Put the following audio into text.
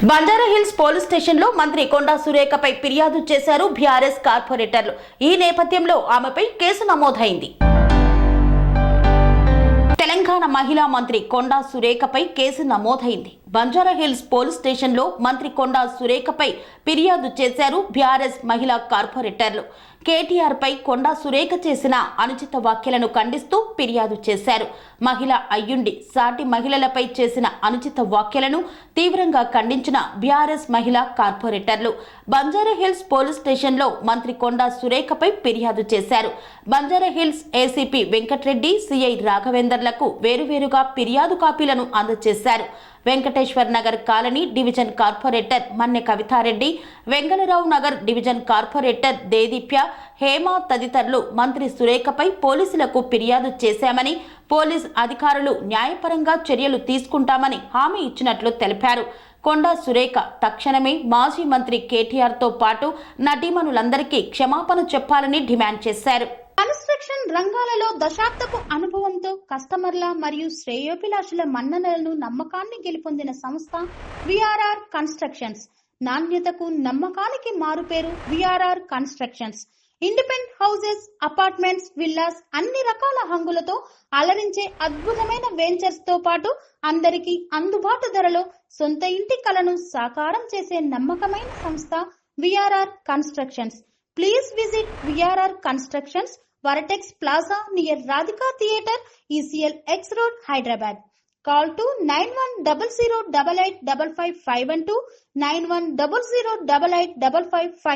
Banjara Hills police station లో మంత్రి కొండా సురేఖపై ఫిర్యాదు చేశారు బీఆర్ఎస్ కార్పొరేటర్లు. ఈ నేపథ్యంలో ఆమెపై కేసు నమోదైంది. తెలంగాణ మహిళా మంత్రి కొండా సురేఖపై కేసు నమోదైంది. బంజారాహిల్స్ పోలీస్ స్టేషన్ లో మంత్రి కొండా సురేఖపై ఫిర్యాదు చేశారు బీఆర్ఎస్ మహిళా కార్పొరేటర్లు. కేటీఆర్ పై కొండా సురేఖ చేసిన అనుచిత వ్యాఖ్యలను ఖండిస్తూ ఫిర్యాదు చేశారు. మహిళ అయ్యుండి సాటి మహిళలపై చేసిన అనుచిత వ్యాఖ్యలను తీవ్రంగా ఖండించిన బీఆర్ఎస్ మహిళా కార్పొరేటర్లు బంజారాహిల్స్ పోలీస్ స్టేషన్ లో మంత్రి కొండా సురేఖపై ఫిర్యాదు చేశారు. బంజారాహిల్స్ ఏసీపీ వెంకటరెడ్డి, సిఐ రాఘవేందర్లకు వేరువేరుగా ఫిర్యాదు కాపీలను అందజేశారు. Venkateshwar Nagar colony division corporator Manne Kavitha Reddy, Vengala Rao Nagar division corporator Dedeepya, Hema తదితరులు మంత్రి సురేఖపై పోలీసులకు ఫిర్యాదు చేశామని, పోలీస్ అధికారులు న్యాయపరంగా చర్యలు తీసుకుంటామని హామీ ఇచ్చినట్లు తెలిపారు. కొండా సురేఖ తక్షణమే మాజీ మంత్రి కేటీఆర్తో పాటు నటీమణులందరికీ క్షమాపణ చెప్పాలని డిమాండ్ చేశారు. కన్స్ట్రక్షన్ రంగాలలో దశాబ్దపు అనుభవంతో కస్టమర్ల మరియు శ్రేయోభిలాషుల మన్ననలను నమ్మకాన్ని గెలుపొందిన సంస్థ విఆర్ఆర్ కన్స్ట్రక్షన్స్. నాణ్యతకు నమ్మకానికి మారుపేరు VRR constructions. Independent houses, apartments, villas అన్ని రకాల హంగులతో అలరించే అద్భుతమైన వెంచర్స్ తో పాటు అందరికీ అందుబాటు ధరలో సొంత ఇంటి కలను సాకారం చేసే నమ్మకమైన సంస్థ VRR constructions. Please visit VRR Constructions, Varatex Plaza near Radhika Theatre, ECL X Road, Hyderabad. Call to 9100885551 9100885559.